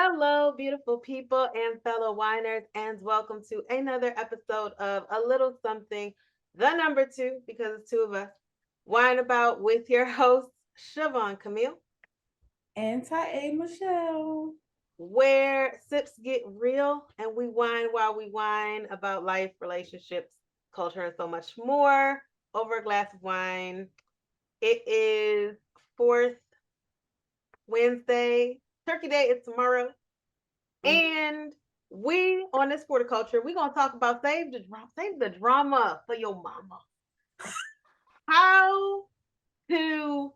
Hello, beautiful people and fellow whiners, and welcome to another episode of A Little Something, the number two, because it's two of us, Wine About with your host, Siobhan Camille, Auntie Michelle. where sips get real and we wine while we whine about life, relationships, culture, and so much more over a glass of wine. It is fourth Wednesday. Turkey Day is tomorrow. Mm. And we on this horticulture, we're gonna talk about save the drama for your mama. How to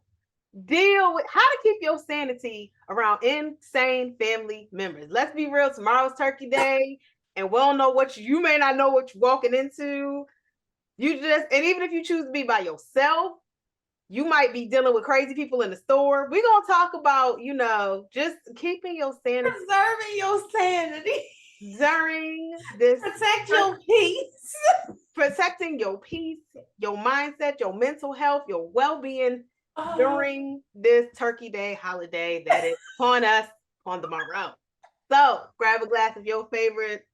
deal with how to keep your sanity around insane family members. Let's be real, tomorrow's turkey day, and we don't know you may not know what you're walking into. You just and even if you choose to be by yourself, you might be dealing with crazy people in the store. We're gonna talk about, just keeping your sanity Preserving your sanity. during this Protect your peace. protecting your peace, your mindset, your mental health, your well-being Oh, during this Turkey Day holiday that is upon us on the morrow. So grab a glass of your favorite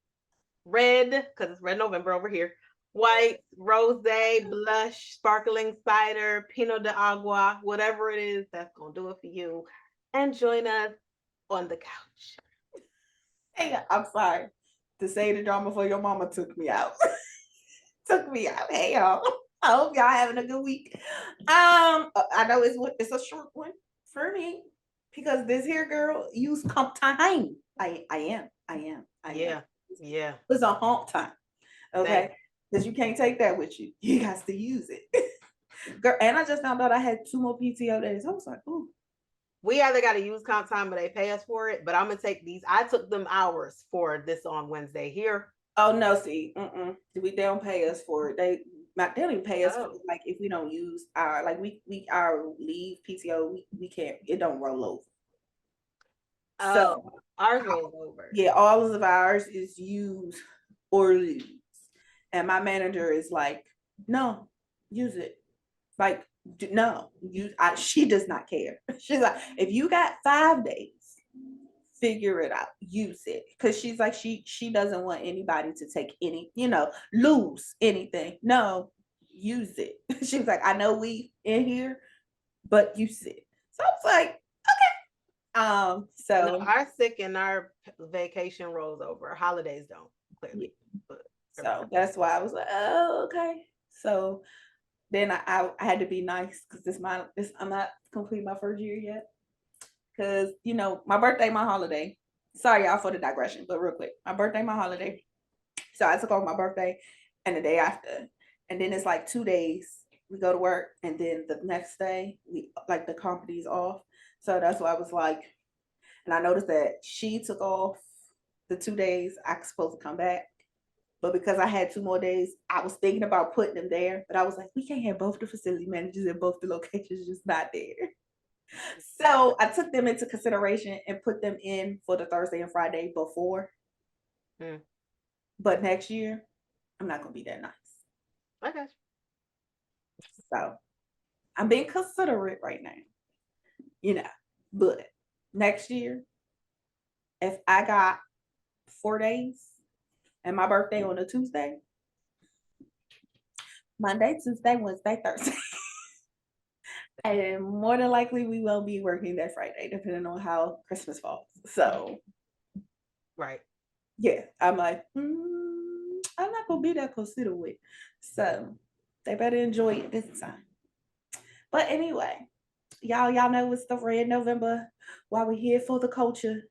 red, because it's red November over here, white, rose, blush, sparkling cider, pinot de agua, whatever it is that's gonna do it for you. And join us on the couch. hey, I'm sorry to say the drama for your mama took me out. Took me out. Hey y'all. I hope y'all having a good week. I know it's a short one for me because this here girl use comp time. I am. Yeah, yeah, It's a hump time. same. Okay. Because you can't take that with you. You got to use it. Girl, and I just found out I had 2 more PTO days. I was like, ooh. We either got to use comp time or they pay us for it. But I'm gonna take these. I took them hours for this on Wednesday here. Oh no, see, they don't pay us for it. They don't even pay us for Oh, like if we don't use our like we our leave PTO, we can't, it don't roll over. oh, So ours rolls over. yeah, all of ours is use or lose. And my manager is like, no, use it. Like, no, she does not care. She's like, if you got 5 days, figure it out, use it. Because she's like, she doesn't want anybody to take any, lose anything. No, use it. She's like, I know we in here, but use it. So I was like, No, so our sick and our vacation rolls over. Holidays don't yeah. clearly, but So everything. that's why I was like, oh, okay. So then I had to be nice because this I'm not complete my first year yet. Because my birthday, my holiday. Sorry y'all for the digression, but real quick, my birthday, my holiday. So I took off my birthday and the day after, and then it's like 2 days we go to work, and then the next day we like the company's off. So that's why I was like, and I noticed that she took off the 2 days I was supposed to come back. But because I had 2 more days, I was thinking about putting them there. But I was like, we can't have both the facility managers in both the locations just not there. So I took them into consideration and put them in for the Thursday and Friday before. Mm, But next year, I'm not gonna be that nice. I got So I'm being considerate right now, you know. But next year, if I got 4 days and my birthday on a Tuesday, Monday, Tuesday, Wednesday, Thursday. And more than likely we will be working that Friday, depending on how Christmas falls. So you. Right. yeah, I'm like, I'm not gonna be that considerate. So they better enjoy it this time. But anyway, y'all know it's the Red November while we're here for the culture.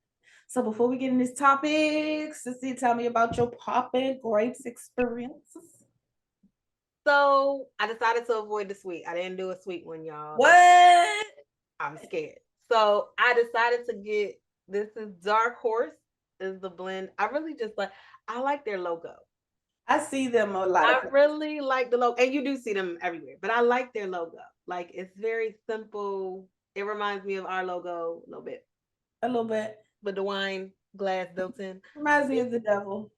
So before we get in this topic, Sissy, tell me about your popping grapes experiences. So I decided to avoid the sweet. I didn't do a sweet one, y'all. What? I'm scared. So I decided to get this is Dark Horse is the blend. I like their logo. I see them a lot of I places. really like the logo, and you do see them everywhere. But I like their logo. Like it's very simple. It reminds me of our logo a little bit, A little bit. with the wine glass built in. Reminds me It's, of the devil.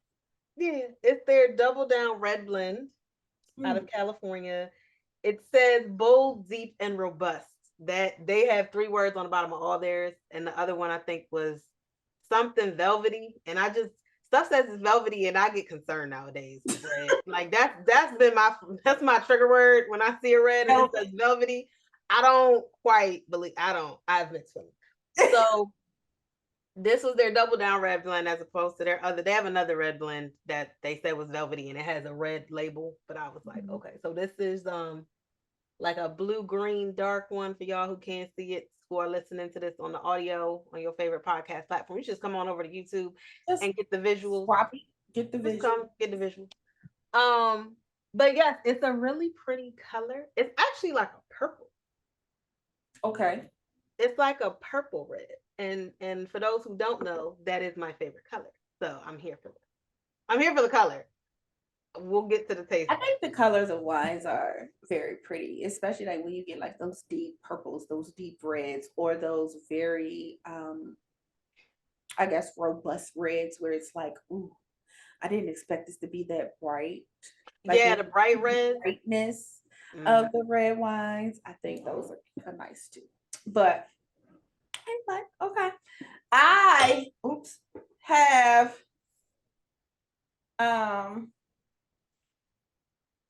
yeah, it's their double down red blend out Mm. of California. It says bold, deep, and robust. That they have three words on the bottom of all theirs, and the other one I think was something velvety, and I just stuff says it's velvety, and I get concerned nowadays with red. Like that's my trigger word when I see a red and it says velvety. I don't quite believe. I have mixed feelings. So this was their double down red blend as opposed to their other. They have another red blend that they said was velvety and it has a red label, but I was like, okay, so this is like a blue green dark one for y'all who can't see it, who are listening to this on the audio on your favorite podcast platform. You just come on over to YouTube and get the visuals. Get the just visual. come get the visual. But yes, it's a really pretty color. It's actually like a purple. Okay. It's like a purple red. And for those who don't know, that is my favorite color. So I'm here for it. I'm here for the color. We'll get to the taste. I think the colors of wines are very pretty, especially like when you get like those deep purples, those deep reds, or those very I guess robust reds where it's like, ooh, I didn't expect this to be that bright. Like yeah, the bright red brightness of the red wines. I think those are nice too. But anyway, okay. I have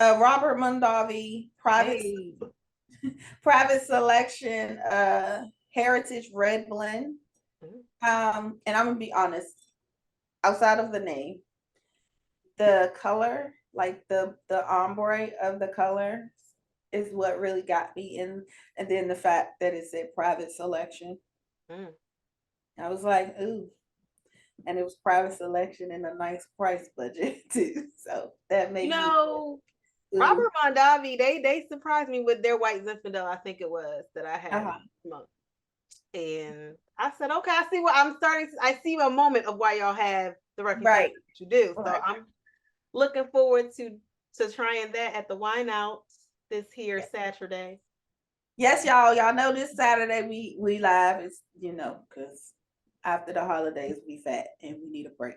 a Robert Mondavi private selection heritage red blend. And I'm gonna be honest, outside of the name, the color, like the ombre of the color is what really got me in, and then the fact that it said private selection. I was like, ooh. And it was private selection and a nice price budget too. So that made me Robert Mondavi, they surprised me with their white Zinfandel, I think it was, that I had smoked. And I said, okay, I see what I'm starting to, I see a moment of why y'all have the reputation that you do. So I'm looking forward to trying that at the Wine Out this here Saturday. Yes, y'all know this Saturday we live. It's because after the holidays we fat and we need a break.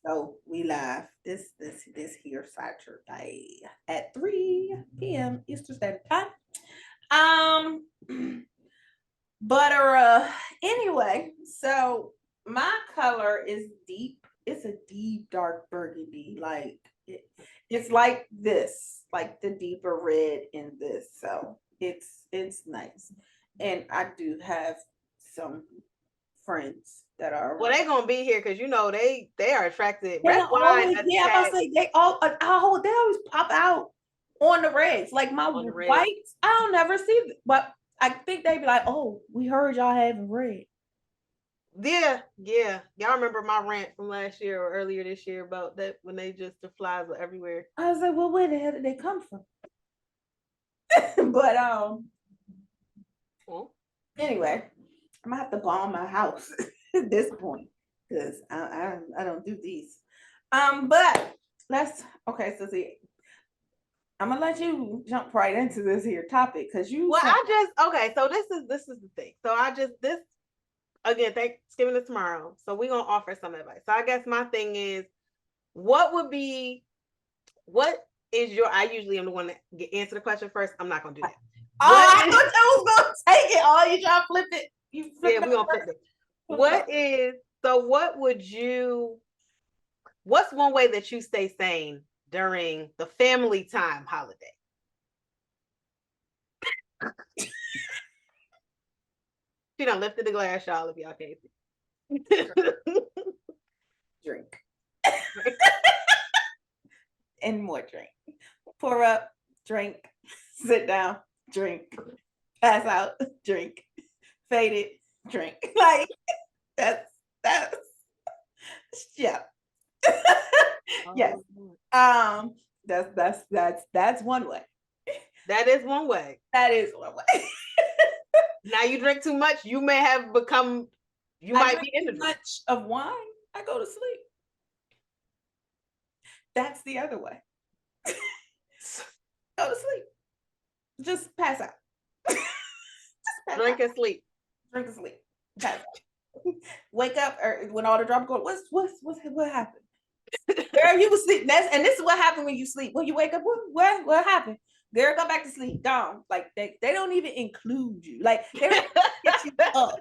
So we live this here Saturday at 3 p.m. Eastern Standard Time. But anyway, so my color is deep. It's a deep dark burgundy. Like it's like this, like the deeper red in this. So it's nice. And I do have some friends that are they're gonna be here because they are attracted. Red wine. Yeah, I'm gonna say they always pop out on the reds. Like my whites, I don't never see them, but I think they be like, oh, we heard y'all having red. Yeah. Y'all remember my rant from last year or earlier this year about that when the flies were everywhere. I was like, well, where the hell did they come from? But anyway, I'm gonna have to bomb my house at this point because I don't do these. But so see, I'm gonna let you jump right into this here topic because you. Well, so this is the thing. So again, Thanksgiving is tomorrow, so we're gonna offer some advice. So I guess my thing is, what is your? I usually am the one that answer the question first. I'm not gonna do that. I thought I was gonna take it. Oh, you trying to flip it? We're gonna flip it. What's one way that you stay sane during the family time holiday? She done lifted the glass, y'all, if y'all can't see. Drink. And more drink. Pour up, drink, sit down, drink, pass out, drink, fade it, drink. Like that's yeah. Yes. That's one way. That is one way. That is one way. Now you drink too much, you may have become. You might be into too much of wine. I go to sleep. That's the other way. Go to sleep. Just pass out. Drink and sleep. Drink and sleep. Pass out. Wake up or when all the drops go. What happened? Girl, you was sleep. And this is what happened when you sleep. When you wake up, what happened? Girl, go back to sleep. Gone. Like they don't even include you. Like they don't get you up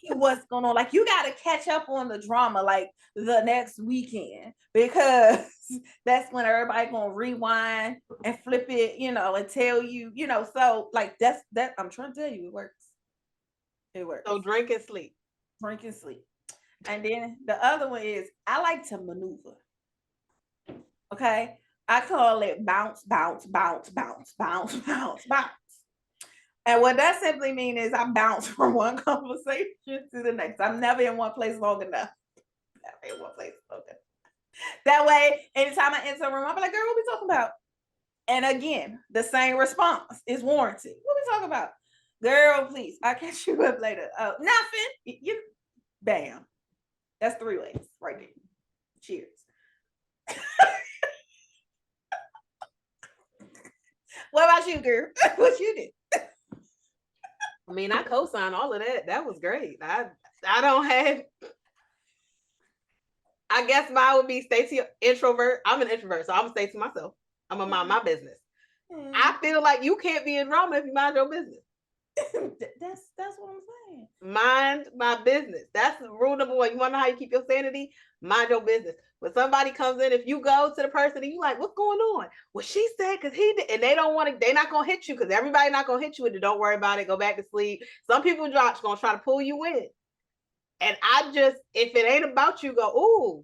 to what's going on. Like you gotta catch up on the drama like the next weekend because that's when everybody gonna rewind and flip it, and tell you, so like that's that I'm trying to tell you, it works. It works. So drink and sleep. Drink and sleep. And then the other one is I like to maneuver. Okay. I call it bounce, bounce, bounce, bounce, bounce, bounce, bounce. And what that simply means is I bounce from one conversation to the next. I'm never in one place long enough. Never in one place long enough. That way, anytime I enter a room, I'll be like, girl, what we talking about? And again, the same response is warranted. What we talking about? Girl, please, I'll catch you up later. Nothing. Bam. That's 3 ways right there. Cheers. What about you, girl? What you did? I mean, I co-sign all of that. That was great. I don't have. I guess mine would be stay to your introvert. I'm an introvert, so I'm gonna stay to myself. I'm gonna mind my business. I feel like you can't be in drama if you mind your business. That's what I'm saying. Mind my business. That's rule number 1. You want to know how you keep your sanity? Mind your business. When somebody comes in, if you go to the person and you like, what's going on? Well, she said because he did, and they don't want to. They're not gonna hit you because everybody not gonna hit you with it. Don't worry about it. Go back to sleep. Some people gonna try to pull you in, and I just if it ain't about you, go, ooh,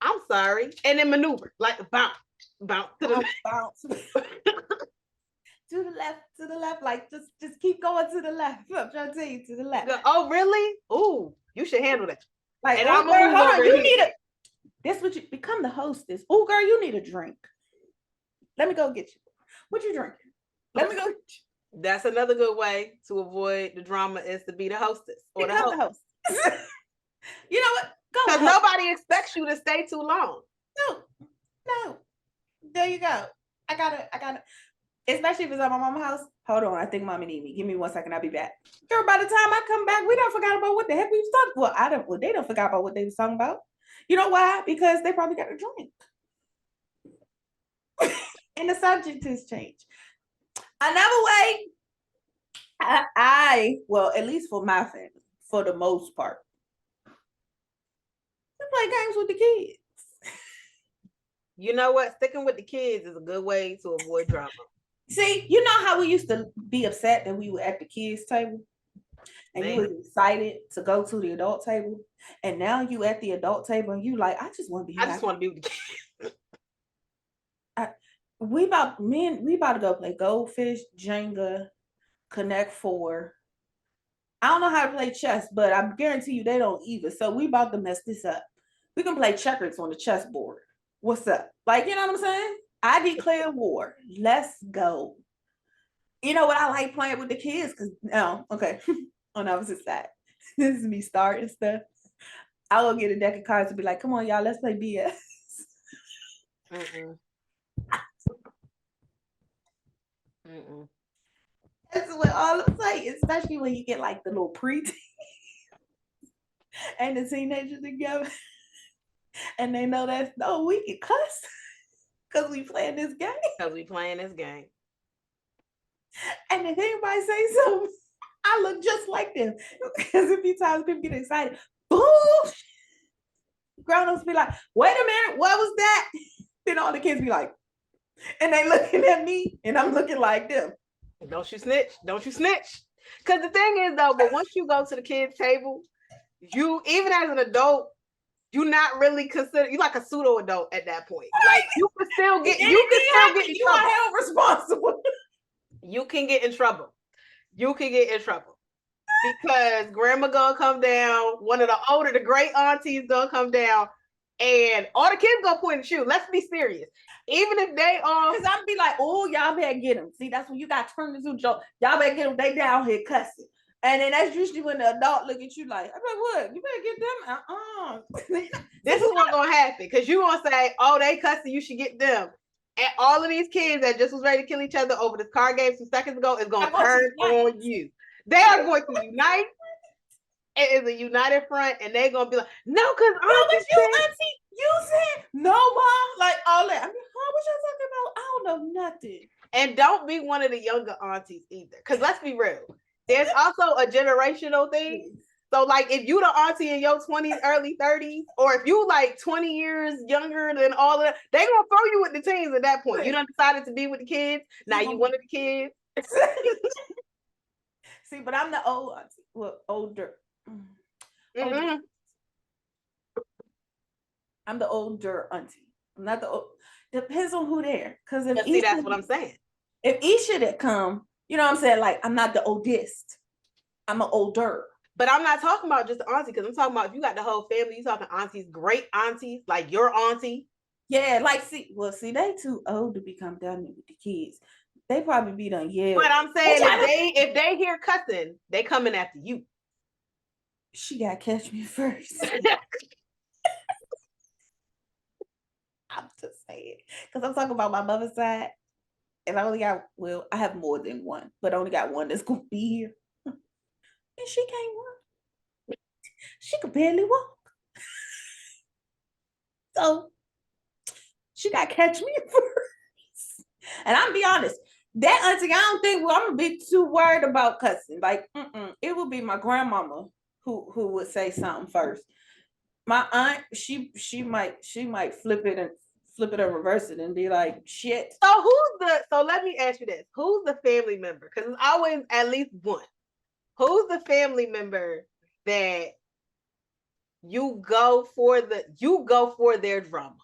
I'm sorry, and then maneuver like bounce to the bounce. To the left, like just keep going to the left. I'm trying to tell you to the left. Oh, really? Ooh, you should handle that. Like, and I'm girl, hold on, you need a. This what you become the hostess. Oh, girl, you need a drink. Let me go get you. What you drinking? Let me go. Get you. That's another good way to avoid the drama is to be the hostess or become the host. You know what? Go. Because nobody expects you to stay too long. No. There you go. I gotta. Especially if it's at my mama's house. Hold on, I think mommy need me. Give me 1 second, I'll be back. Girl, by the time I come back, we don't forgot about what the heck we was talking about. Well, they don't forgot about what they was talking about. You know why? Because they probably got a drink. And the subject has changed. Another way, well, at least for my family, for the most part, we play games with the kids. You know what? Sticking with the kids is a good way to avoid drama. See, you know how we used to be upset that we were at the kids' table? And you was excited to go to the adult table. And now you at the adult table and you like, I just want to be here. I just want to be with the kids. We about to go play Goldfish, Jenga, Connect 4. I don't know how to play chess, but I guarantee you they don't either. So we about to mess this up. We can play checkers on the chessboard. What's up? Like, you know what I'm saying? I declare war. Let's go. You know what? I like playing with the kids because okay. On the opposite side. This is me starting stuff. I'll go get a deck of cards and be like, come on, y'all, let's play BS. That's what all I'm saying, especially when you get like the little preteen and the teenagers together. And they know we can cuss. Because we playing this game. And if anybody say something, I look just like them. Because a few times people get excited. Bullshit. Grown-ups be like, wait a minute, what was that? Then all the kids be like, and they looking at me, and I'm looking like them. Don't you snitch. Because the thing is, though, but once you go to the kids' table, you, even as an adult, you're not really considered, you're like a pseudo adult at that point. Like you can still get in trouble. You are held responsible. You can get in trouble. Because grandma gonna come down, one of the great aunties gonna come down, and all the kids gonna point at you. Let's be serious. Even if they are, because I'm be like, oh, y'all better get them. See, that's when you got turned into joke. Y'all better get them. They down here cussing. And then that's usually when the adult look at you like, I'm like, what? You better get them. This is what's gonna happen because you gonna say, oh, they cussing, you should get them. And all of these kids that just was ready to kill each other over this card game 2 seconds ago is gonna turn on you. They are going to unite. It is a united front, and they're gonna be like, no, because you said no, mom, like all that. I mean, what y'all talking about? I don't know nothing. And don't be one of the younger aunties either. Because let's be real, there's also a generational thing. So, like, if you the auntie in your 20s, early 30s, or if you like 20 years younger than all of that, they gonna throw you with the teens at that point. You done decided to be with the kids. Now you one of the kids. See, but I'm the old auntie. Well, older. Mm-hmm. I'm the older auntie. I'm not the old. Depends on who there. Because if See, that's what I'm saying. If Isha did come, you know what I'm saying? Like, I'm not the oldest. I'm an older. But I'm not talking about just the auntie, because I'm talking about if you got the whole family, you talking aunties, great aunties, like your auntie. Yeah, like, see, they too old to become done with the kids. They probably be done, yeah. But I'm saying if they hear cussing, they coming after you. She gotta catch me first. I'm just saying. Because I'm talking about my mother's side. And I only got, well, I have more than one, but I only got one that's gonna be here. And she can't walk. She could barely walk. So she got to catch me first. And I'm be honest, that auntie, I don't think I'm gonna be too worried about cussing. Like, it would be my grandmama who would say something first. My aunt, she might flip it and reverse it and be like, shit. So let me ask you this. Who's the family member? Because it's always at least one. Who's the family member that you go for their drama?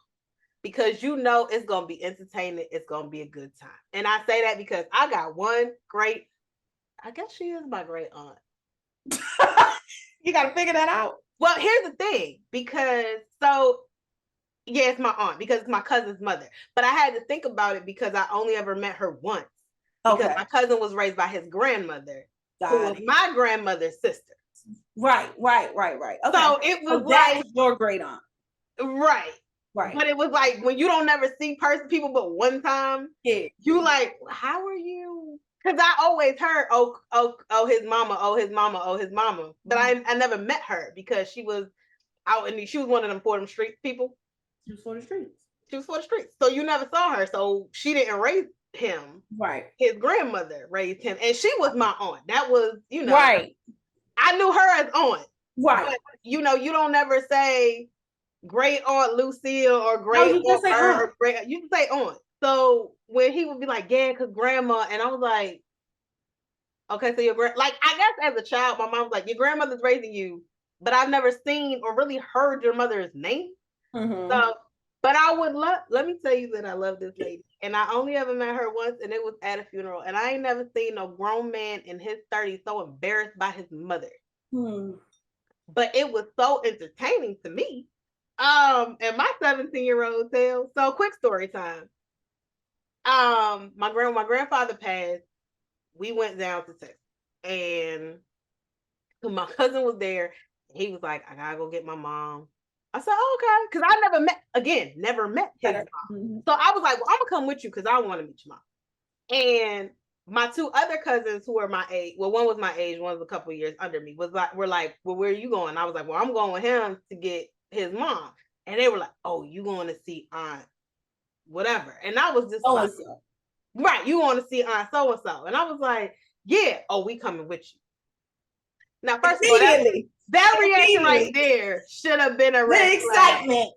Because you know it's gonna be entertaining, it's gonna be a good time. And I say that because I got one great, I guess she is my great aunt. You gotta figure that out. Well, here's the thing, because yeah, it's my aunt because it's my cousin's mother. But I had to think about it because I only ever met her once. Because my cousin was raised by his grandmother, who was my grandmother's sister. Right. Okay. So it was that was your great aunt. Right. But it was like when you don't never see people but one time, you like, how are you? Because I always heard, his mama. But I never met her because she was out and she was one of them Fordham Street people. She was for the streets. So you never saw her. So she didn't raise him. Right. His grandmother raised him. And she was my aunt. That was, right. I knew her as aunt. Right. But, you don't never say great aunt Lucille or great aunt her or great. You can say aunt. So when he would be like, yeah, because grandma, and I was like, okay, so I guess as a child, my mom was like, your grandmother's raising you, but I've never seen or really heard your mother's name. Mm-hmm. So, but I would let me tell you that I love this lady, and I only ever met her once, and it was at a funeral, and I ain't never seen a grown man in his 30s so embarrassed by his mother. But it was so entertaining to me. And my 17-year-old tale. So quick story time. My grandfather passed. We went down to Texas, and my cousin was there. He was like, I gotta go get my mom. I said, oh, okay, because I never met his mom. Mm-hmm. So I was like, well, I'm gonna come with you because I want to meet your mom. And my two other cousins who are my age, well, one was my age, one was a couple years under me, we're like, well, where are you going? I was like, well, I'm going with him to get his mom. And they were like, oh, you going to see Aunt whatever. And I was just like, right, you want to see Aunt so-and-so. And I was like, yeah, oh, we coming with you. Now, first of all, that reaction right there should have been a red excitement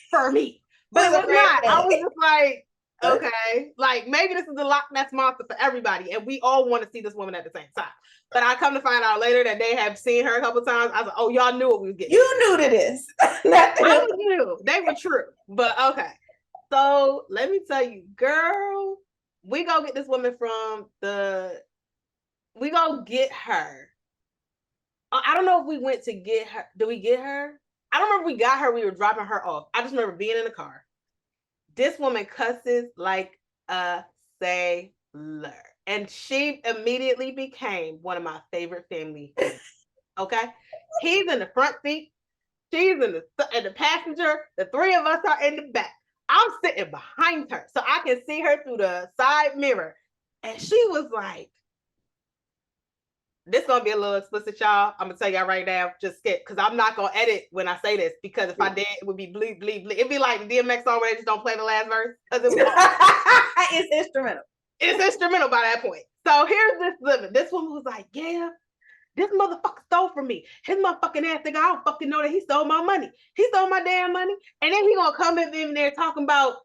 for me. But it was not. I was just like, okay, like maybe this is the Loch Ness monster for everybody, and we all want to see this woman at the same time. But I come to find out later that they have seen her a couple times. I was like, oh, y'all knew what we was getting. You knew to this. I knew. They were true. But okay. So let me tell you, girl, we go get this woman we go get her. I don't know if we went to get her. Did we get her? I don't remember we got her. We were dropping her off. I just remember being in the car. This woman cusses like a sailor. And she immediately became one of my favorite family members. Okay? He's in the front seat. She's in the passenger. The three of us are in the back. I'm sitting behind her so I can see her through the side mirror. And she was like, this is going to be a little explicit, y'all. I'm going to tell y'all right now, just skip, because I'm not going to edit when I say this, because if I did, it would be bleep. It'd be like the DMX song where they just don't play the last verse. It's instrumental. It's instrumental by that point. So here's this living. This woman was like, yeah, this motherfucker stole from me. His motherfucking ass think I don't fucking know that he stole my money. He stole my damn money. And then he gonna come in there talking about,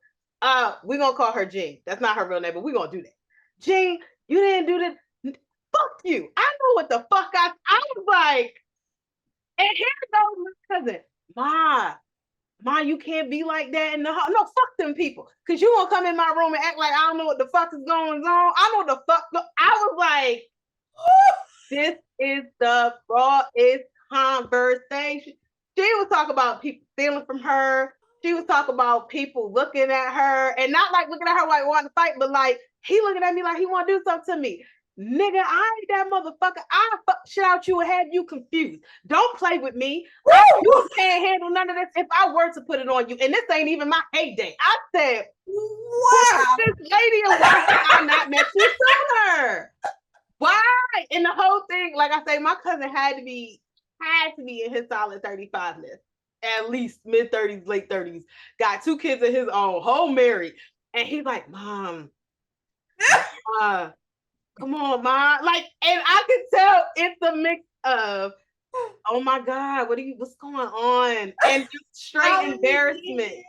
we gonna call her Jean. That's not her real name, but we gonna do that. Jean, you didn't do that. Fuck you. I know what the fuck I was like, and here goes my cousin. Ma, you can't be like that in the house. No, fuck them people. Cause you gonna come in my room and act like I don't know what the fuck is going on. I know the fuck. I was like, this is the rawest conversation. She was talking about people stealing from her. She was talking about people looking at her and not like looking at her like wanting to fight, but like he looking at me like he want to do something to me. Nigga, I ain't that motherfucker. I fuck shit out you and have you confused. Don't play with me. You can't handle none of this if I were to put it on you. And this ain't even my heyday. I said, wow, this lady, and why have I not met you sooner? Why? And the whole thing, like I say, my cousin had to be in his solid 35ness. At least mid 30s, late 30s. Got 2 kids of his own, home married. And he's like, Mom, come on, Mom. Like, and I could tell it's a mix of, oh my God, what's going on? And just straight embarrassment.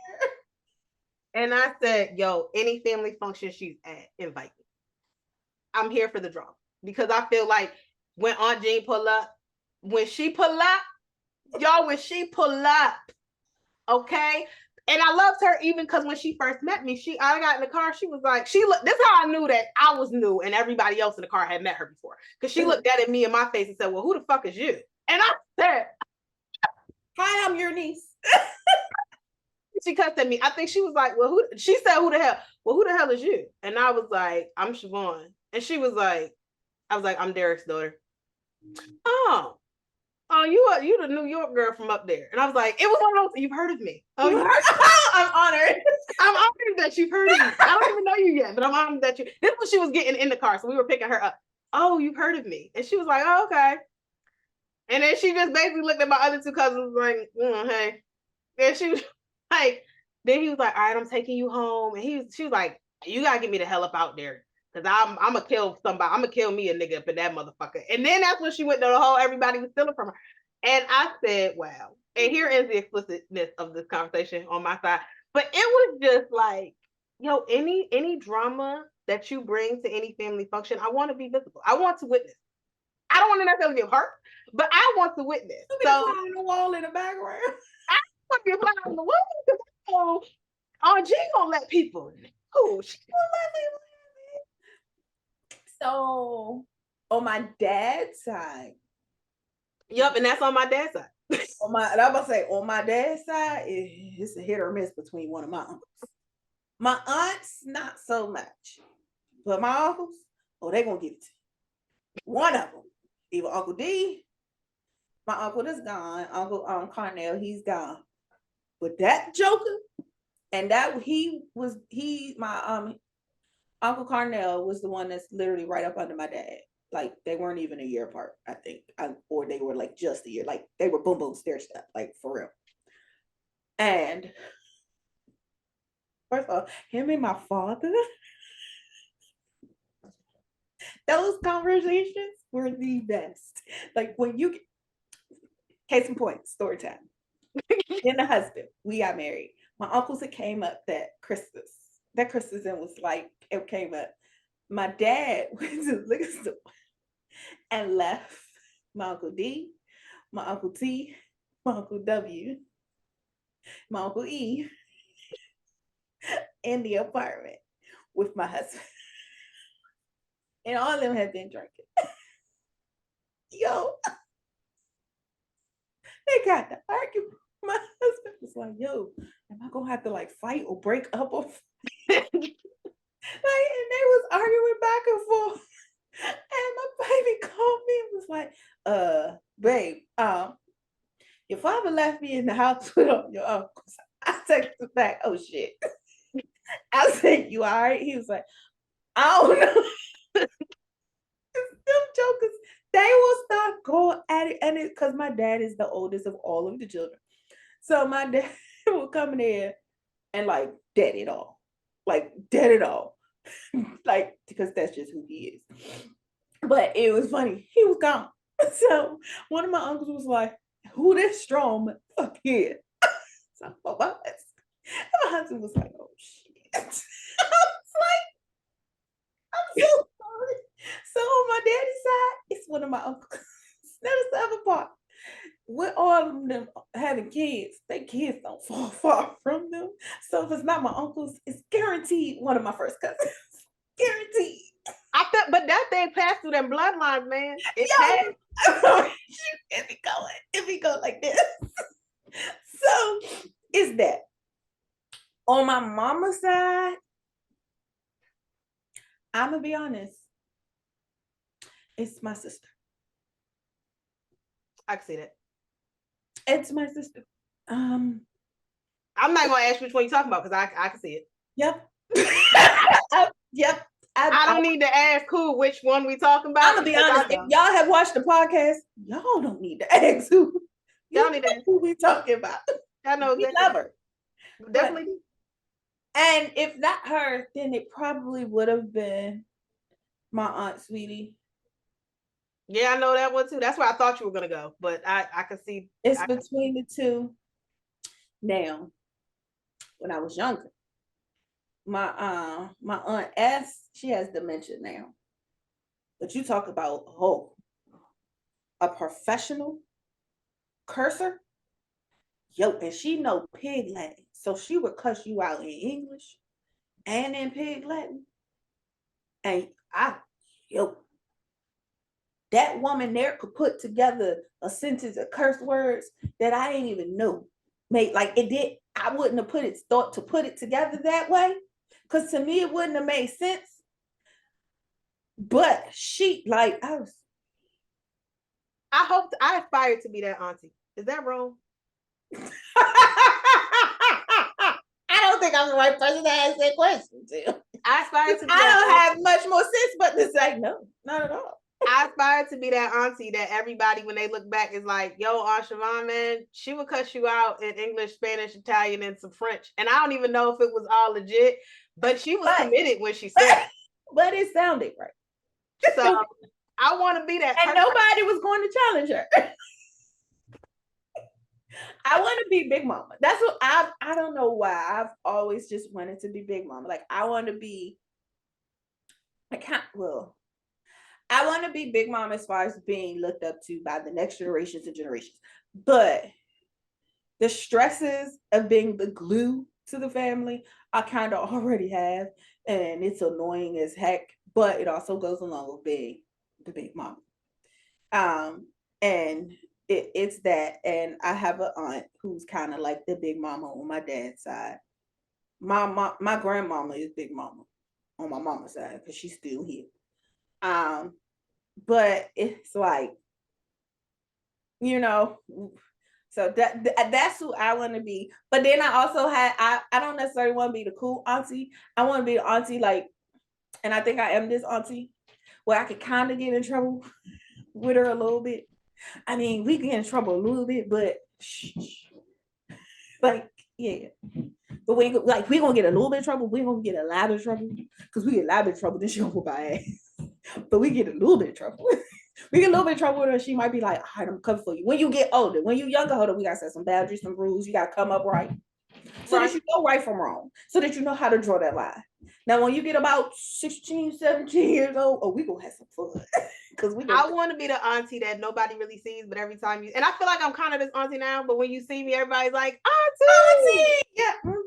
And I said, yo, any family function she's at, invite me. I'm here for the drama. Because I feel like when Aunt Jean pull up, when she pull up, okay? And I loved her even because when she first met me, I got in the car, she was like, this is how I knew that I was new and everybody else in the car had met her before. Because she looked at me in my face and said, well, who the fuck is you? And I said, hi, I'm your niece. She cussed at me. I think she was like, well, she said, who the hell? Well, who the hell is you? And I was like, I'm Siobhan. And she was like, I was like, I'm Derek's daughter. Oh, you the New York girl from up there. And I was like, it was one of those, you've heard of me. Oh, I'm honored. I'm honored that you've heard of me. I don't even know you yet, but I'm honored that you. This is what she was getting in the car. So we were picking her up. Oh, you've heard of me. And she was like, oh, okay. And then she just basically looked at my other 2 cousins like, hey. And she was like, then he was like, all right, I'm taking you home. And she was like, you gotta get me the hell up out there. Cause I'm gonna kill somebody. I'm gonna kill me a nigga up in that motherfucker. And then that's when she went to the whole everybody was stealing from her. And I said, wow. And here is the explicitness of this conversation on my side. But it was just like, yo, any drama that you bring to any family function, I want to be visible. I want to witness. I don't want to necessarily get hurt, but I want to witness. So on the wall in the background. I want to be a fly on the wall. Oh, G gonna let people know. She gonna let me. So on my dad's side. Yep, and that's on my dad's side. I'm gonna say on my dad's side, it's a hit or miss between one of my uncles. My aunts, not so much. But my uncles, they gonna give it to you. One of them, either Uncle D, my uncle that's gone, Uncle Carnell, he's gone. But that joker, and that my Uncle Carnell was the one that's literally right up under my dad. Like they weren't even a year apart, I think, or they were like just a year. Like they were boom boom stair step, like for real. And first of all, him and my father, those conversations were the best. Like when you, case in point, story time. And the husband, we got married. My uncles had came up that Christmas. That Christmas and was like, it came up. My dad went to the liquor store and left my Uncle D, my Uncle T, my Uncle W, my Uncle E in the apartment with my husband. And all of them had been drinking. Yo, they got to argue. My husband was like, yo, am I gonna have to like fight or break up? Like, and they was arguing back and forth. And my baby called me and was like, babe, your father left me in the house with your uncles. I texted back, oh shit. I said, you all right? He was like, I don't know. Them jokers, they will start going at it. And it's because my dad is the oldest of all of the children. So my dad will come in there and like dead it all. Like dead it all. like, because that's just who he is. But it was funny. He was gone. So one of my uncles was like, who this strong fuck here? So my husband was like, oh shit. I was like, I'm so sorry. So on my daddy's side, it's one of my uncles. That's the other part. With all of them having kids, their kids don't fall far from them. So if it's not my uncles, it's guaranteed one of my first cousins. Guaranteed. I thought, but that thing passed through them bloodlines, man. It Yo, passed. if he go like this. So it's that. On my mama's side, I'm gonna be honest. It's my sister. I can see that. It's my sister. I'm not gonna ask which one you're talking about because I can see it. Yep. Yep. I don't need to ask who which one we talking about. I'm gonna be honest. If y'all have watched the podcast, y'all don't need to ask who. Y'all need to ask who we talking about. I know We exactly. love her. Definitely. And if not her, then it probably would have been my aunt Sweetie. Yeah, I know that one too. That's where I thought you were gonna go, but I can see it's between the two. Now, when I was younger, my aunt S, she has dementia now. But you talk about a professional cursor, yo, and she know pig Latin, so she would cuss you out in English and in pig Latin. And that woman there could put together a sentence of curse words that I didn't even know. Made like it did. I wouldn't have thought to put it together that way, because to me it wouldn't have made sense. But she, like, I aspired to be that auntie. Is that wrong? I don't think I'm the right person to ask that question to. I aspire to be I don't have much more sense but to say no, not at all. I aspire to be that auntie that everybody, when they look back, is like, yo, Aunt Siobhan, man, she would cuss you out in English, Spanish, Italian, and some French. And I don't even know if it was all legit, but she was committed when she said it. But it sounded right. So I want to be that person. And nobody was going to challenge her. I want to be Big Mama. That's what I don't know why. I've always just wanted to be Big Mama. Like, I want to be, I want to be Big Mama as far as being looked up to by the next generations and generations. But the stresses of being the glue to the family, I kind of already have. And it's annoying as heck, but it also goes along with being the Big Mama. And it's that. And I have an aunt who's kind of like the Big Mama on my dad's side. My grandmama is Big Mama on my mama's side because she's still here. But it's like, so that's who I want to be. But then I also I don't necessarily want to be the cool auntie. I want to be the auntie, like, and I think I am this auntie where I could kind of get in trouble with her a little bit. I mean, we get in trouble a little bit, but like, yeah. But we're gonna get a little bit of trouble. We're gonna get a lot of trouble because we get a lot of trouble. Then she gonna whoop our ass. But we get a little bit of trouble. We get a little bit of trouble with her. She might be like, all right, I'm coming for you. When you get older, when you younger, hold on, we gotta set some boundaries, some rules. You gotta come up right. So that you know right from wrong. So that you know how to draw that line. Now, when you get about 16, 17 years old, we gonna have some fun. Because I want to be the auntie that nobody really sees, but every time and I feel like I'm kind of this auntie now, but when you see me, everybody's like, auntie! Yeah. Mm-hmm.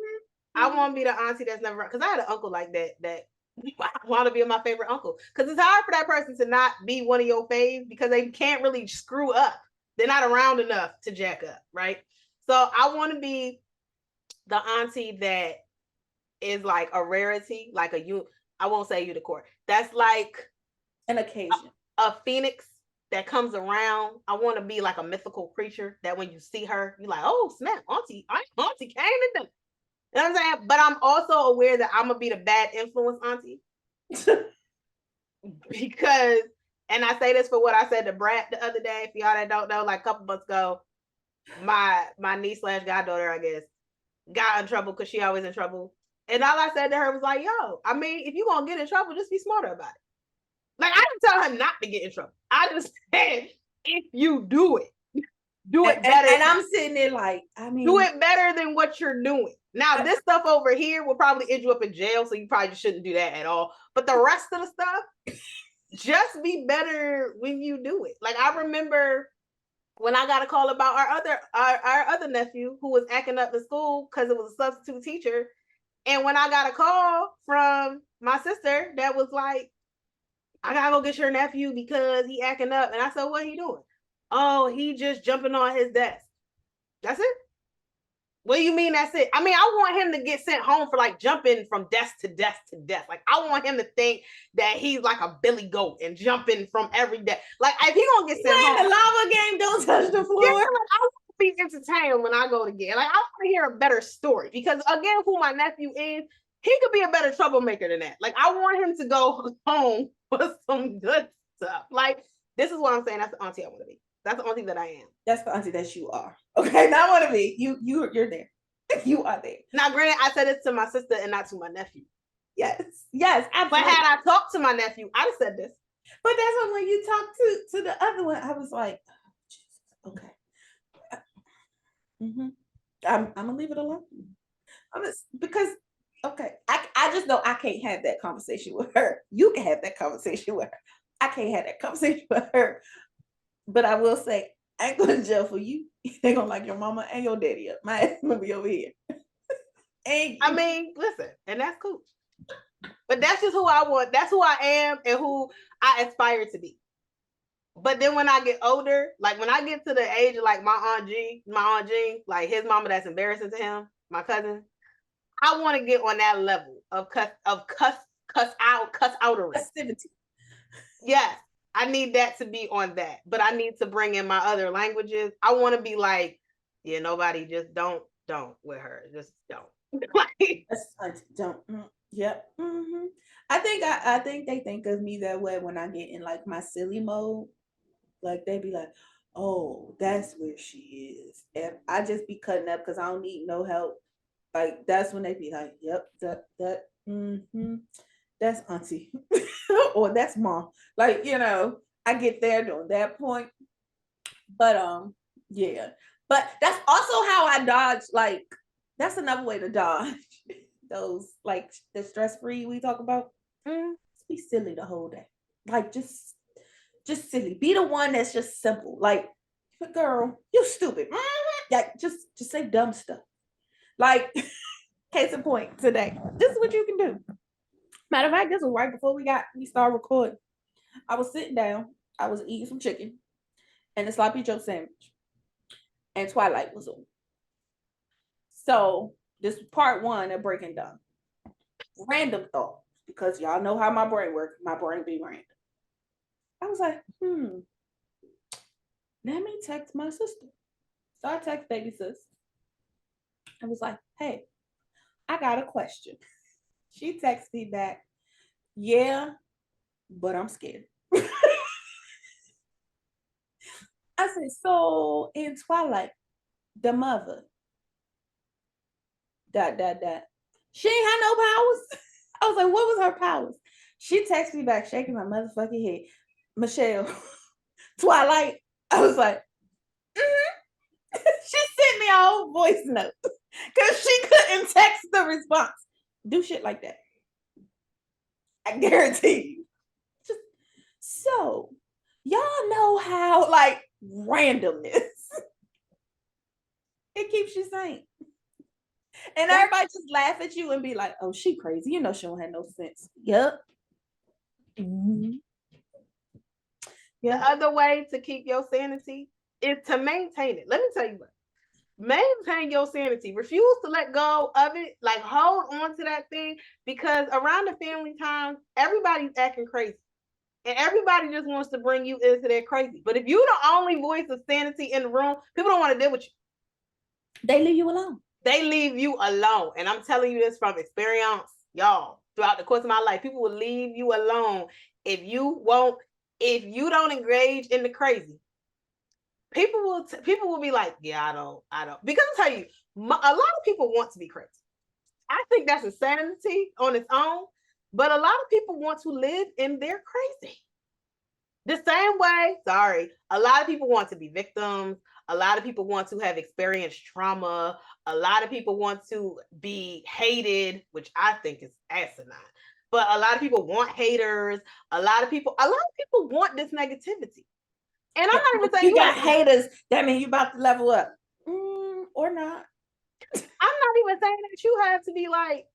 I want to be the auntie that's never, because I had an uncle like that I want to be my favorite uncle. Because it's hard for that person to not be one of your faves because they can't really screw up. They're not around enough to jack up, right? So I want to be the auntie that is like a rarity, like I won't say unicorn. That's like an occasion. A phoenix that comes around. I want to be like a mythical creature that when you see her, you're like, oh, snap, auntie came to them. You know what I'm saying? But I'm also aware that I'm going to be the bad influence auntie. Because, and I say this for what I said to Brad the other day, if y'all that don't know, like a couple months ago, my niece / goddaughter, I guess, got in trouble because she always in trouble. And all I said to her was like, yo, I mean, if you gonna get in trouble, just be smarter about it. Like, I didn't tell her not to get in trouble. I just said, if you do it, do it better. And I'm sitting there like, I mean, do it better than what you're doing. Now, this stuff over here will probably end you up in jail, so you probably shouldn't do that at all. But the rest of the stuff, just be better when you do it. Like, I remember when I got a call about our other nephew who was acting up in school because it was a substitute teacher. And when I got a call from my sister that was like, I gotta go get your nephew because he acting up. And I said, what he doing? Oh, he just jumping on his desk. That's it? What do you mean that's it? I mean, I want him to get sent home for like jumping from desk to desk to desk. Like, I want him to think that he's like a Billy Goat and jumping from every desk. Like, if he gonna get sent home, the lava game, don't touch the floor. Yeah, like, I want to be entertained when I go to get. Like, I want to hear a better story because again, who my nephew is, he could be a better troublemaker than that. Like, I want him to go home with some good stuff. Like, this is what I'm saying. That's the auntie I want to be. That's the auntie that I am. That's the auntie that you are. Okay, not want to be. You're there. You are there. Now, granted, I said this to my sister and not to my nephew. Yes, absolutely. But had I talked to my nephew, I'd have said this. But that's when you talk to the other one, I was like, oh, Jesus, okay. Mm-hmm. I'm gonna leave it alone. Because okay, I just know I can't have that conversation with her. You can have that conversation with her. I can't have that conversation with her. But I will say, I ain't going to jail for you. They're gonna like your mama and your daddy up. My ass gonna be over here. I mean, listen, and that's cool. But that's just who I want. That's who I am and who I aspire to be. But then when I get older, like when I get to the age of like my aunt Jean, like his mama that's embarrassing to him, my cousin, I want to get on that level of cuss outery. Festivity. Yes, I need that to be on that. But I need to bring in my other languages. I want to be like, yeah, nobody just don't with her. Just don't. Like, don't. Yep. Mm-hmm. I think they think of me that way when I get in like my silly mode. Like they be like, oh, that's where she is. And I just be cutting up because I don't need no help. Like that's when they be like, yep, that mm-hmm. That's auntie. Or that's mom. Like, I get there during that point. But yeah. But that's also how I dodge, like, that's another way to dodge those, like, the stress-free we talk about. Just be silly the whole day. Like, just silly. Be the one that's just simple. Like, girl, you stupid. Like, just say dumb stuff. Like, case in point today. This is what you can do. Matter of fact, this was right before we started recording. I was sitting down. I was eating some chicken and a sloppy Joe sandwich. And Twilight was on. So this was part one of Breaking Down. Random thought, because y'all know how my brain works. My brain be random. I was like, let me text my sister. So I text baby sis. I was like, hey, I got a question. She texted me back, yeah, but I'm scared. I said, so in Twilight, the mother, ... She ain't had no powers. I was like, what was her powers? She texted me back, shaking my motherfucking head. Michelle, Twilight. I was like, She sent me a whole voice note because she couldn't text the response. Do shit like that. I guarantee you. So, y'all know how, like, randomness, it keeps you sane. And everybody just laugh at you and be like, oh, she crazy. You know she don't have no sense. Yep. Mm-hmm. Yeah. The other way to keep your sanity is to maintain it. Let me tell you what. Maintain your sanity. Refuse to let go of it. Like, hold on to that thing, because around the family time, everybody's acting crazy. And everybody just wants to bring you into their crazy. But if you're the only voice of sanity in the room, people don't want to deal with you. They leave you alone. They leave you alone. And I'm telling you this from experience, y'all. Throughout the course of my life, people will leave you alone if you don't engage in the crazy. People will be like, yeah, I don't. Because I'll tell you, a lot of people want to be crazy. I think that's insanity on its own. But a lot of people want to live in their crazy. The same way, sorry, a lot of people want to be victims. A lot of people want to have experienced trauma. A lot of people want to be hated, which I think is asinine. But a lot of people want haters. A lot of people want this negativity. And I'm Yeah, not even saying you you got have to. haters. That means you about to level up, or not. I'm not even saying that you have to be like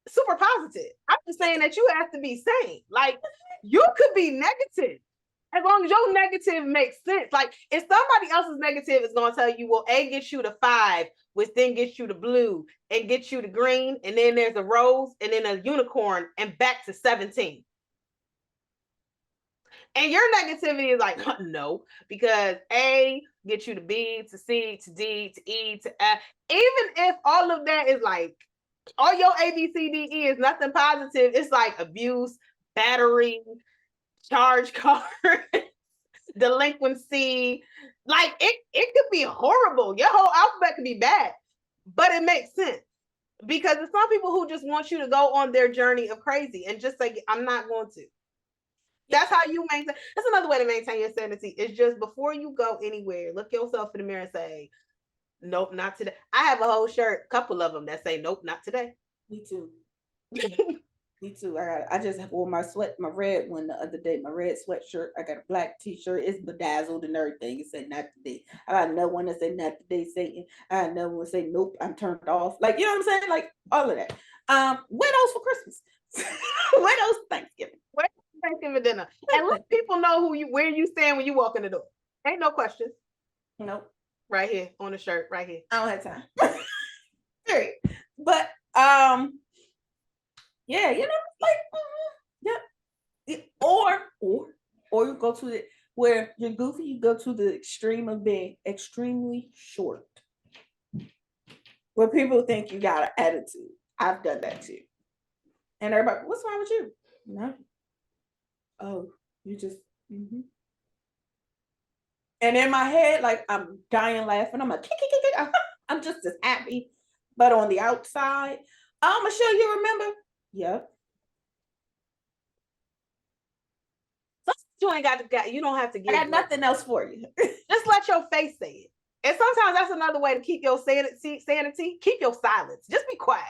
super positive. I'm just saying that you have to be sane. Like you could be negative as long as your negative makes sense. Like if somebody else's negative is gonna tell you, well, A gets you to 5, which then gets you to blue and gets you to green, and then there's a rose and then a unicorn and back to 17. And your negativity is like, no, because A gets you to B to C to D to E to F. Even if all of that is like all your A, B, C, D, E is nothing positive, it's like abuse, battery, charge card, delinquency. Like it could be horrible. Your whole alphabet could be bad, but it makes sense because there's some people who just want you to go on their journey of crazy and just say, I'm not going to. That's how you maintain. That's another way to maintain your sanity. It's just before you go anywhere, look yourself in the mirror and say, nope, not today. I have a whole shirt, a couple of them that say, nope, not today. Me too. Me too. I just wore my red one the other day. My red sweatshirt. I got a black T-shirt. It's bedazzled and everything. It said not today. I got another one that said not today, Satan. I got another one that say nope, I'm turned off. Like you know what I'm saying? Like all of that. Wear those for Christmas. Wear those for Thanksgiving. Where's Thanksgiving dinner? And let people know where you stand when you walk in the door. Ain't no questions. Nope. Right here on the shirt, right here. I don't have time. Period. But yeah, you know, like yeah. Or you go to the where you're goofy, you go to the extreme of being extremely short. Where people think you got an attitude. I've done that too. And everybody, what's wrong with you? No. Oh, you just And in my head, like I'm dying laughing. I'm like, I'm just as happy. But on the outside, I'm gonna show you, remember? Yep. You ain't you don't have to I give got nothing else for you. just let your face say it. And sometimes that's another way to keep your sanity. Keep your silence. Just be quiet.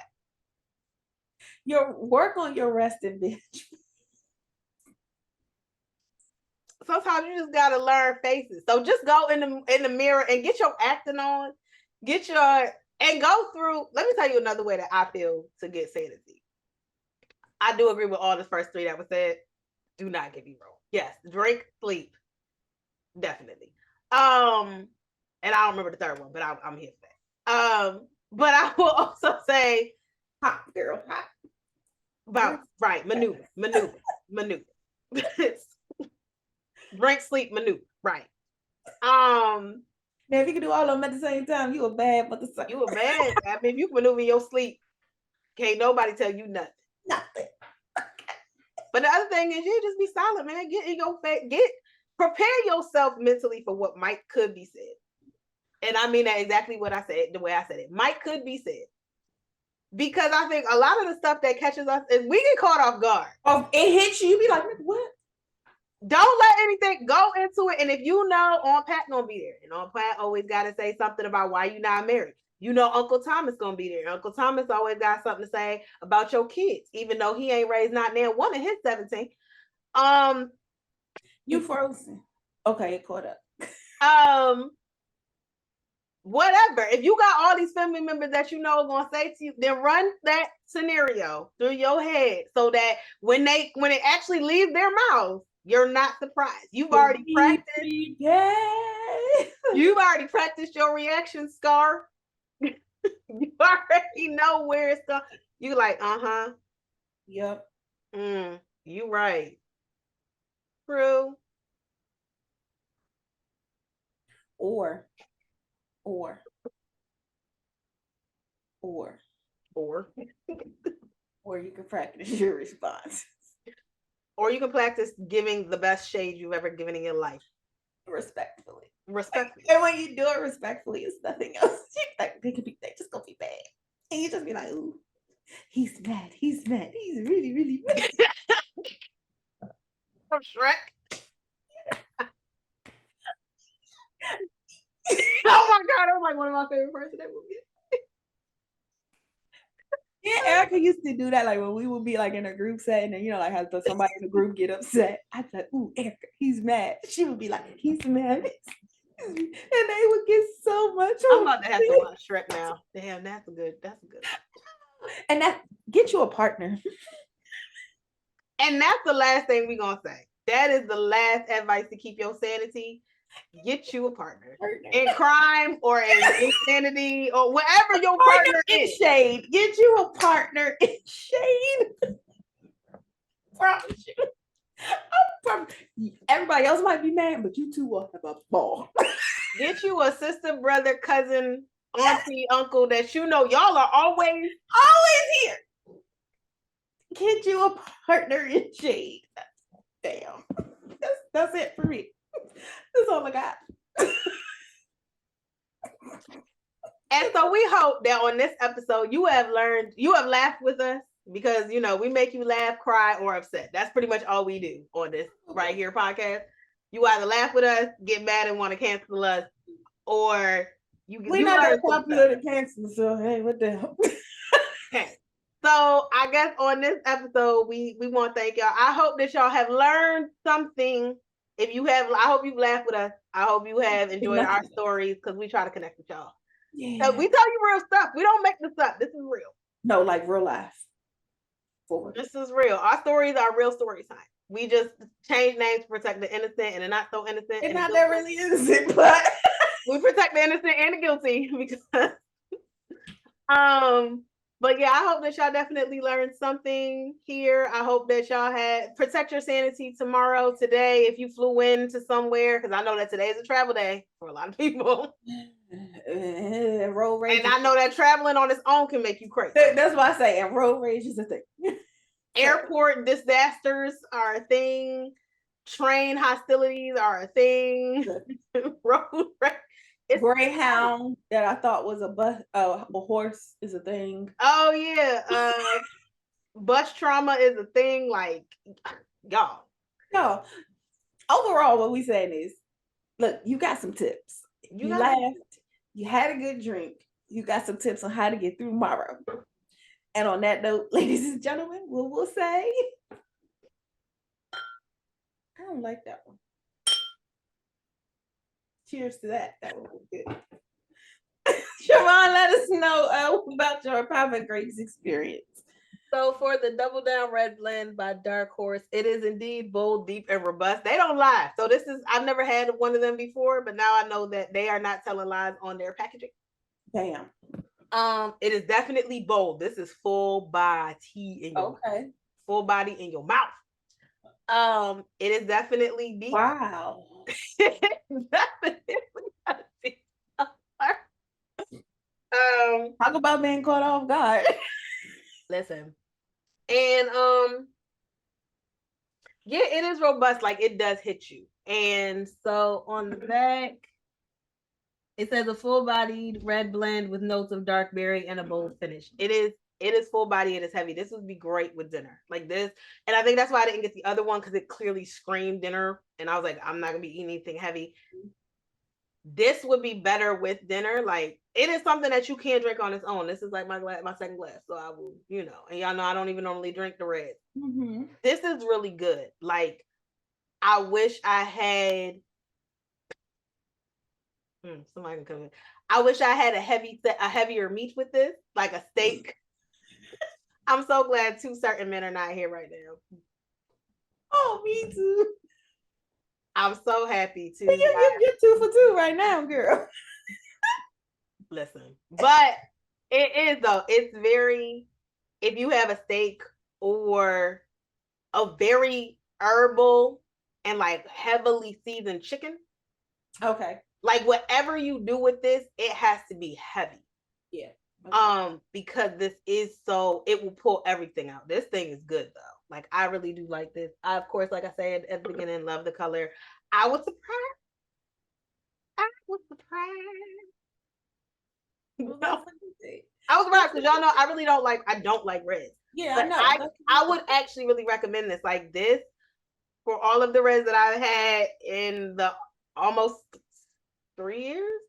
Your work on your resting bitch. Sometimes you just gotta learn faces. So just go in the mirror and get your acting on. And go through. Let me tell you another way that I feel to get sanity. I do agree with all the first 3 that was said. Do not get me wrong. Yes, drink, sleep, definitely. And I don't remember the third one, but I'm here for that. But I will also say, hot girl, hot. About right, maneuver. Drink, sleep, maneuver. Right. Now, if you can do all of them at the same time, you a bad motherfucker. You a bad. I mean, if you can maneuver your sleep, can't nobody tell you nothing. Nothing. But the other thing is, you just be silent, man. Get in your face. Prepare yourself mentally for what could be said. And I mean that exactly what I said, the way I said it. Could be said. Because I think a lot of the stuff that catches us is we get caught off guard. Oh, it hits you, you be like, what? Don't let anything go into it. And if you know on Pat gonna be there, and on Pat always gotta say something about why you not married. You know Uncle Thomas gonna be there. Uncle Thomas always got something to say about your kids, even though he ain't raised not now one of his 17. You frozen. Okay, it caught up. Whatever. If you got all these family members that you know are gonna say to you, then run that scenario through your head so that when it actually leaves their mouths, you're not surprised. You've already practiced. Yeah. You've already practiced your reaction, Scar. You already know where it's going. You like, Yep. You right. True. Or you can practice your response. Or you can practice giving the best shade you've ever given in your life. Respectfully. Respectfully. And when you do it respectfully, it's nothing else. Like, they just gonna be bad. And you just be like, ooh, he's mad. He's mad. He's really, really mad. From Shrek. Oh my god, that was like one of my favorite parts of that movie. Yeah, Erica used to do that, like when we would be like in a group setting, and like how somebody in the group get upset. I'd be like, "Ooh, Erica, he's mad." She would be like, "He's mad," and they would get so much. I'm about to have to watch Shrek now. Damn, that's a good. And that get you a partner. And that's the last thing we're gonna say. That is the last advice to keep your sanity. Get you a partner in crime or in insanity or whatever your partner in is. shade. Get you a partner in shade. Promise you. Everybody else might be mad, but you two will have a ball. Get you a sister, brother, cousin, auntie, uncle that you know y'all are always here. Get you a partner in shade. Damn. That's it for me. That's all I got. And so we hope that on this episode you have laughed with us because we make you laugh, cry, or upset. That's pretty much all we do on this right here podcast. You either laugh with us, get mad and want to cancel us, or we're not that popular to cancel, so hey, what the hell? Okay. So I guess on this episode, we want to thank y'all. I hope that y'all have learned something. If you have, I hope you've laughed with us. I hope you have enjoyed our stories because we try to connect with y'all. Yeah. So we tell you real stuff. We don't make this up. This is real. No, like real life. This is real. Our stories are real story time. We just change names to protect the innocent and the not so innocent. And not that really innocent, but we protect the innocent and the guilty because but yeah, I hope that y'all definitely learned something here. I hope that y'all protect your sanity tomorrow, today, if you flew into somewhere, because I know that today is a travel day for a lot of people. Road rage. And I know that traveling on its own can make you crazy. That's why I say, and road rage is a thing. Airport disasters are a thing. Train hostilities are a thing. Road rage. Greyhound that I thought was a horse is a thing. Oh yeah, bus trauma is a thing. Like y'all. No, overall, what we saying is, look, you got some tips. You laughed. You had a good drink. You got some tips on how to get through tomorrow. And on that note, ladies and gentlemen, we'll say, I don't like that one. Cheers to that. That one was good. Siobhan, let us know about your private grapes experience. So for the Double Down Red Blend by Dark Horse, it is indeed bold, deep, and robust. They don't lie. So I've never had one of them before, but now I know that they are not telling lies on their packaging. Bam. It is definitely bold. This is full body in your mouth. Full body in your mouth. It is definitely deep. Wow. Talk about being caught off guard. Listen. And yeah, it is robust. Like it does hit you. And so on the back, it says a full-bodied red blend with notes of dark berry and a bold finish. It is full body. It is heavy. This would be great with dinner, like this. And I think that's why I didn't get the other one, because it clearly screamed dinner. And I was like, I'm not gonna be eating anything heavy. This would be better with dinner. Like it is something that you can't drink on its own. This is like my second glass, so I will, and y'all know I don't even normally drink the red. Mm-hmm. This is really good. Like I wish I had. Somebody can come in. I wish I had a heavier meat with this, like a steak. I'm so glad two certain men are not here right now. Oh, me too. I'm so happy to. You're 2 for 2 right now, girl. Listen, but it is though. It's very. If you have a steak or a very herbal and like heavily seasoned chicken. Okay. Like whatever you do with this, it has to be heavy. Yeah. Okay. Because this is it will pull everything out. This thing is good though. Like I really do like this. I, of course, like I said at the beginning, love the color. I was surprised. I was right because y'all know I really don't like. I don't like reds, Yeah, I but know. I would actually really recommend this. Like this for all of the reds that I've had in the almost 3 years,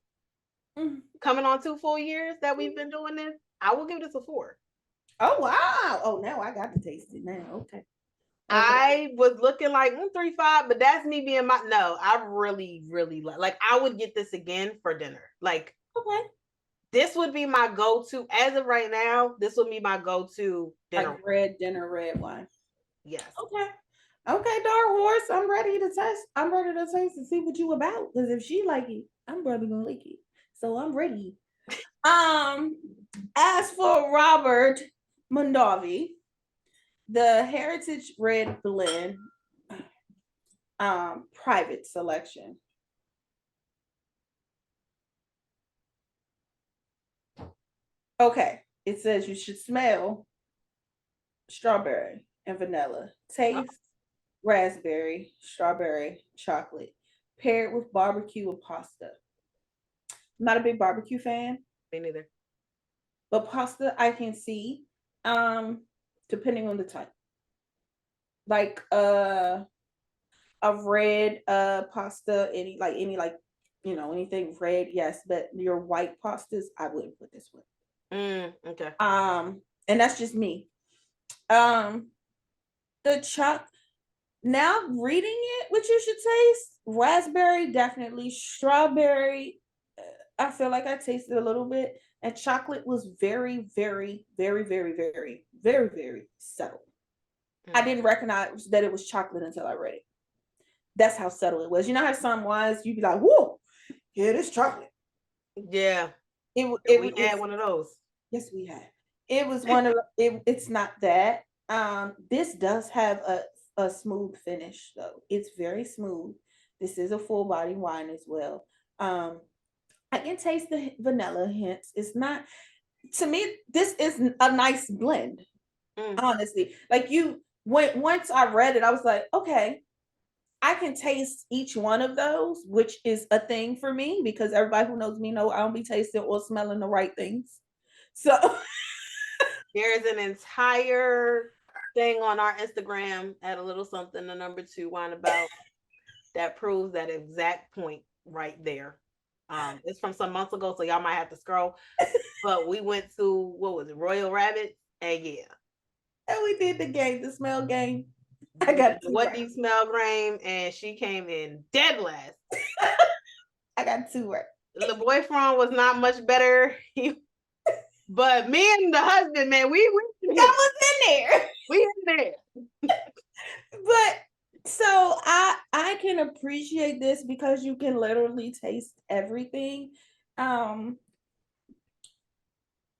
Mhm. coming on 2 full years that we've been doing this. I will give this a 4. Oh wow! Oh, now I got to taste it now. Okay. Okay. I was looking like 3.5, but that's me being my no. I really, really like. I would get this again for dinner. Like Okay. this would be my go-to as of right now. This would be my go-to dinner. Like red dinner, red wine. Yes. Okay. Okay, Dark Horse. I'm ready to test. I'm ready to taste and see what you about. Because if she like it, I'm probably gonna like it. So I'm ready. Um, as for Robert Mondavi, the Heritage Red Blend, private selection. Okay, it says you should smell strawberry and vanilla, Oh, taste raspberry, strawberry, chocolate, paired with barbecue or pasta. I'm not a big barbecue fan, me neither. but pasta I can see, um, depending on the type. Like a red pasta, any like anything red, yes, but your white pastas, I wouldn't put this one. Okay. And that's just me. Um, the choc now reading it, what you should taste, raspberry definitely, strawberry. I feel like I tasted a little bit, and chocolate was very, very, very, very, very, very, very subtle. I Mm. didn't recognize that it was chocolate until I read it. That's how subtle it was. You know how some wines you'd be like, "Whoa, yeah, this chocolate." Yeah. We had It's one of those. yes, we had. It was one of it. It's not that. This does have a smooth finish though. It's very smooth. This is a full body wine as well. I can taste the vanilla hints. It's not to me. This is a nice blend. Mm. Honestly, like you when once I read it, I was like, okay, I can taste each one of those, which is a thing for me because everybody who knows me know I don't be tasting or smelling the right things. So There's an entire thing on our Instagram at a little something, the number 2 wine about that proves that exact point right there. It's from some months ago, so y'all might have to scroll. But we went to what was it, Royal Rabbit, and yeah, and we did the game, the smell game. I got two what do right. you smell, Graham? And she came in dead last. I got two right. The boyfriend was not much better. But me and the husband, man, we That was in there. we in there. But so I can appreciate this because you can literally taste everything. Um,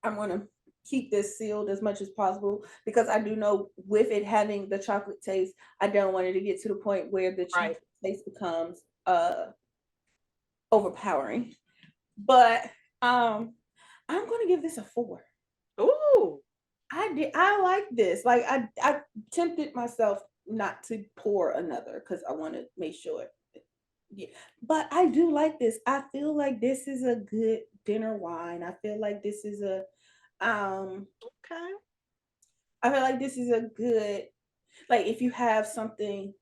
I'm gonna keep this sealed as much as possible because I do know with it having the chocolate taste, I don't want it to get to the point where the Right. chocolate taste becomes overpowering. But I'm gonna give this a 4. Ooh. I like this. Like I tempted myself not to pour another because I want to make sure. Yeah. But I do like this. I feel like this is a good dinner wine. I feel like this is a Okay. I feel like this is a good, like if you have something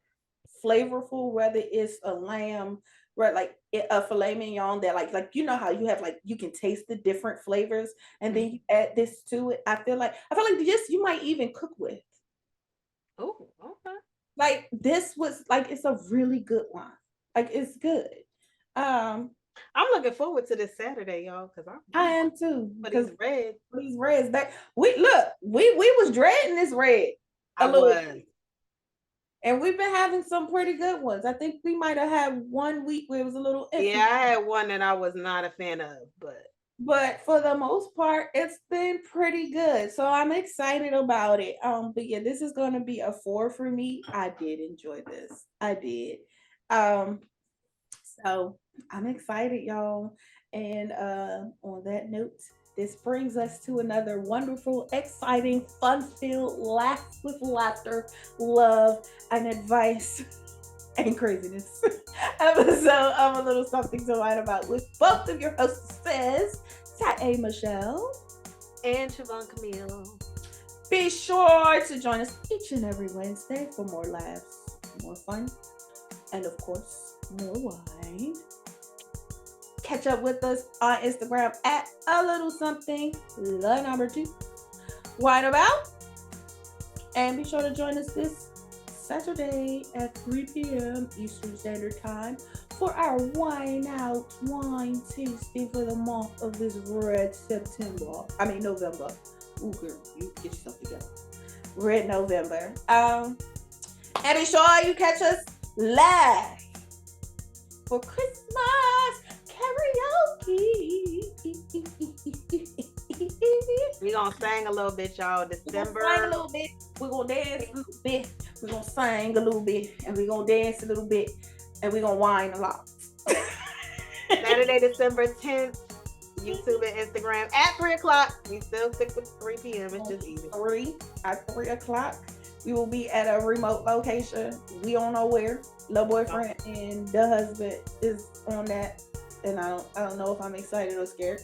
flavorful, whether it's a lamb, right, like a filet mignon that like you know how you have like you can taste the different flavors, and then you add this to it. I feel like this you might even cook with. Oh, okay. Like this was like it's a really good wine. Like it's good. Um, I'm looking forward to this Saturday, y'all, because I I'm am too for because these reds. these reds that we look we was dreading this red a I little was. bit. And we've been having some pretty good ones. I think we might have had 1 week where it was a little Yeah, iffy. I had one that I was not a fan of, but But for the most part, it's been pretty good. So I'm excited about it. But yeah, this is gonna be a 4 for me. I did enjoy this. I did. Um, so I'm excited, y'all. And on that note, this brings us to another wonderful, exciting, fun-filled, laugh with laughter, love, and advice and craziness episode of A Little Something to Write About with both of your hostesses, Sane Michelle. And Siobhan Camille. Be sure to join us each and every Wednesday for more laughs, more fun, and of course, more wine. Catch up with us on Instagram at a little something, the number 2, wine about. And be sure to join us this Saturday at 3 p.m. Eastern Standard Time for our Wine Out Wine Tasting for the month of this red November. Ooh, girl, you get yourself together. Red November. And be sure you catch us live for Christmas karaoke. We gonna sing a little bit, y'all. December. We're gonna sing a little bit. We're gonna dance a little bit. We're gonna sing a little bit, and we're gonna dance a little bit, and we're gonna whine a lot. Saturday, December 10th. YouTube and Instagram at 3 o'clock. We still stick with 3 p.m. It's just easy. At 3 o'clock. We will be at a remote location. We don't know where. The boyfriend and the husband is on that, and I don't know if I'm excited or scared.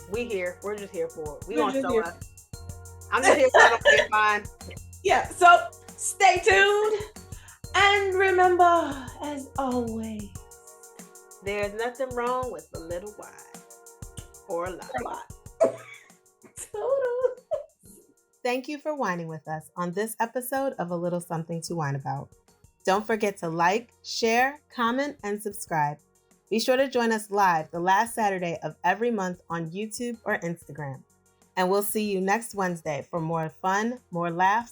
We here. We're just here for it. We gonna show up. I'm just here so I don't get mine. Yeah. So stay tuned, and remember, as always, there's nothing wrong with a little wine or a lot. Thank you for whining with us on this episode of A Little Something to Whine About. Don't forget to like, share, comment, and subscribe. Be sure to join us live the last Saturday of every month on YouTube or Instagram. And we'll see you next Wednesday for more fun, more laughs,